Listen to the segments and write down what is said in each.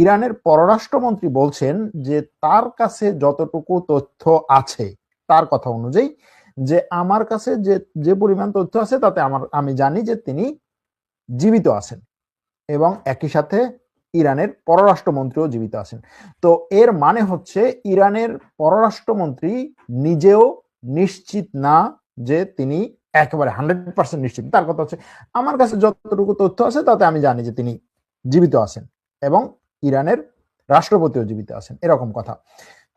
ইরানের পররাষ্ট্রমন্ত্রী বলছেন যে তার কাছে যতটুকু তথ্য আছে তার কথা অনুযায়ী, যে আমার কাছে যে পরিমাণ তথ্য আছে তাতে আমি জানি যে তিনি জীবিত আছেন এবং একই সাথে ইরানের পররাষ্ট্রমন্ত্রীও জীবিত আছেন। তো এর মানে হচ্ছে ইরানের পররাষ্ট্রমন্ত্রী নিজেও নিশ্চিত না যে তিনি একেবারে 100% নিশ্চিত। তার কথা হচ্ছে আমার কাছে যতটুকু তথ্য আছে তাতে আমি জানি যে তিনি জীবিত আছেন এবং ইরানের রাষ্ট্রপতিও জীবিত আছেন, এরকম কথা।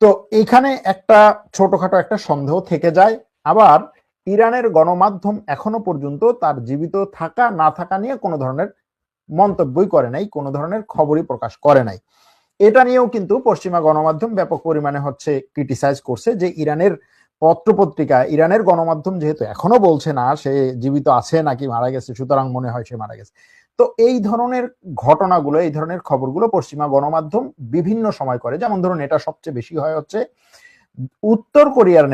তো এখানে একটা ছোটখাটো একটা সন্দেহ থেকে যায়। আবার ইরানের গণমাধ্যম এখনো পর্যন্ত তার জীবিত থাকা না থাকা নিয়ে কোনো ধরনের মন্তব্যই করে নাই, কোনো ধরনের খবরই প্রকাশ করে নাই। এটা নিয়েও কিন্তু পশ্চিমা গণমাধ্যম ব্যাপক পরিমাণে হচ্ছে ক্রিটিসাইজ করছে যে ইরানের পত্রপত্রিকা, ইরানের গণমাধ্যম যেহেতু এখনো বলছে না সে জীবিত আছে নাকি মারা গেছে, সুতরাং মনে হয় সে মারা গেছে। তো এই ধরনের ঘটনাগুলো, এই ধরনের খবরগুলো পশ্চিমা গণমাধ্যম বিভিন্ন সময় করে। যেমন ধরুন এটা সবচেয়ে বেশি হয় হচ্ছে উত্তর কোরিয়ার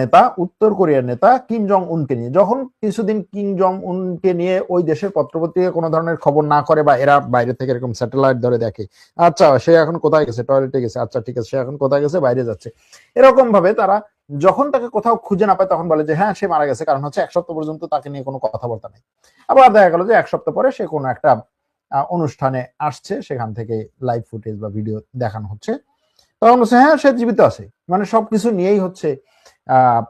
নেতা কিম জং উনকে নিয়ে। যখন কিছুদিন কিম জং উনকে নিয়ে ওই দেশের পত্রপত্রিকা কোনো ধরনের খবর না করে বা এরা বাইরে থেকে এরকম স্যাটেলাইট ধরে দেখে, আচ্ছা সে এখন কোথায় গেছে, টয়লেটে গেছে, আচ্ছা ঠিক আছে সে এখন কোথায় গেছে, বাইরে যাচ্ছে, এরকম ভাবে তারা যখন তাকে কোথাও খুঁজে না পায় তখন বলে যে হ্যাঁ সে মারা গেছে, কারণ হচ্ছে 1 সপ্তাহ পর্যন্ত তাকে নিয়ে কোনো কথাবার্তা নেই। আবার দেখা গেল যে 1 সপ্তাহ পরে সে কোনো একটা অনুষ্ঠানে আসছে, সেখান থেকে লাইভ ফুটেজ বা ভিডিও দেখানো হচ্ছে, তখন হচ্ছে হ্যাঁ সে জীবিত আছে। মানে সবকিছু নিয়েই হচ্ছে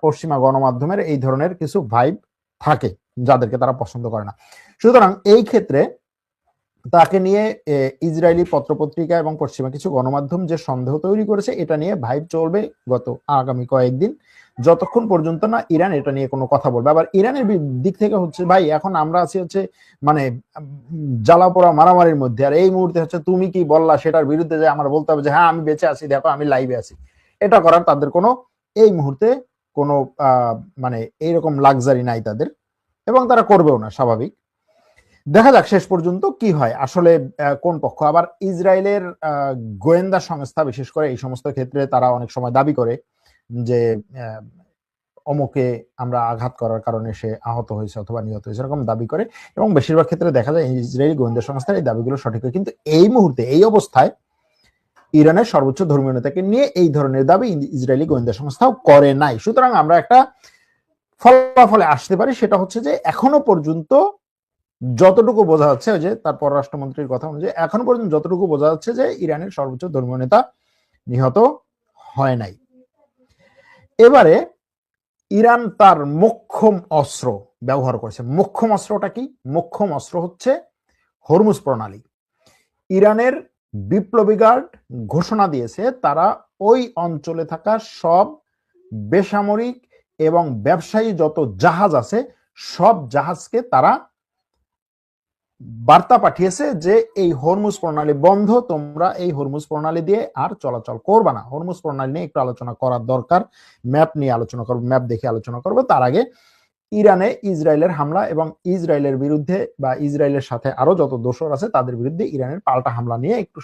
পশ্চিমা গণমাধ্যমের এই ধরনের কিছু ভাইব থাকে যাদেরকে তারা পছন্দ করে না। সুতরাং এই ক্ষেত্রে তাকে নিয়ে ইসরায়েলি পত্রপত্রিকা এবং পশ্চিমা কিছু গণমাধ্যম যে সন্দেহ তৈরি করেছে, এটা নিয়ে ভাইব চলবে আগামী কয়েকদিন, যতক্ষণ পর্যন্ত না ইরান এটা নিয়ে কোনো কথা বলবে। আবার ইরানের দিক থেকে হচ্ছে ভাই এখন আমরা আছি হচ্ছে মানে জ্বালা পোড়া মারামারির মধ্যে, আর এই মুহূর্তে হচ্ছে তুমি কি বললা সেটার বিরুদ্ধে যে আমার বলতে হবে যে হ্যাঁ আমি বেঁচে আছি, দেখো আমি লাইভে আছি। এটা করার তাদের কোনো এই মুহূর্তে কোনো মানে এইরকম লাক্সারি নাই তাদের, এবং তারা করবেও না, স্বাভাবিক। দেখা যাক শেষ পর্যন্ত কি হয় আসলে কোন পক্ষ। আবার ইসরায়েলের গোয়েন্দা সংস্থা বিশেষ করে এই সমস্ত ক্ষেত্রে তারা অনেক সময় দাবি করে যে অমুকে আমরা আঘাত করার কারণে সে আহত হয়েছে অথবা নিহত হয়েছে, এরকম দাবি করে, এবং বেশিরভাগ ক্ষেত্রে দেখা যায় ইসরায়েলি গোয়েন্দা সংস্থার এই দাবিগুলো সঠিক হয়। কিন্তু এই মুহূর্তে এই অবস্থায় ইরানের সর্বোচ্চ ধর্মীয় নেতাকে নিয়ে এই ধরনের দাবি ইসরায়েলি গোয়েন্দা সংস্থাও করে নাই। সুতরাং আমরা একটা ফলাফলে আসতে পারি, সেটা হচ্ছে যে এখনো পর্যন্ত যতটুকু বোঝা যাচ্ছে, ওই যে তার পররাষ্ট্রমন্ত্রীর কথা অনুযায়ী এখনো পর্যন্ত যতটুকু বোঝা যাচ্ছে যে ইরানের সর্বোচ্চ ধর্মীয় নেতা নিহত হয় নাই। এবারে ইরান তার মোক্ষম অস্ত্র ব্যবহার করেছে। মোক্ষম অস্ত্রটা কি? মোক্ষম অস্ত্র হচ্ছে হরমুজ প্রণালী। ইরানের বিপ্লবী গার্ড ঘোষণা দিয়েছে তারা ওই অঞ্চলে থাকা সব বেসামরিক এবং ব্যবসায়ী যত জাহাজ আছে সব জাহাজকে তারা বার্তা পাঠিয়েছে যে এই হরমুজ প্রণালী বন্ধ, তোমরা এই হরমুজ প্রণালী দিয়ে আর চলাচল করবে না। হরমুজ প্রণালী নিয়ে একটু আলোচনা করার দরকার, ম্যাপ নিয়ে আলোচনা করবো, ম্যাপ দেখে আলোচনা করবো। তার আগে ইরানে ইসরায়েলের হামলা এবং ইসরায়েলের বিরুদ্ধে বা ইসরায়েলের সাথে আরো যত দোসর আছে তাদের বিরুদ্ধে ইরানের পাল্টা হামলা নিয়ে একটু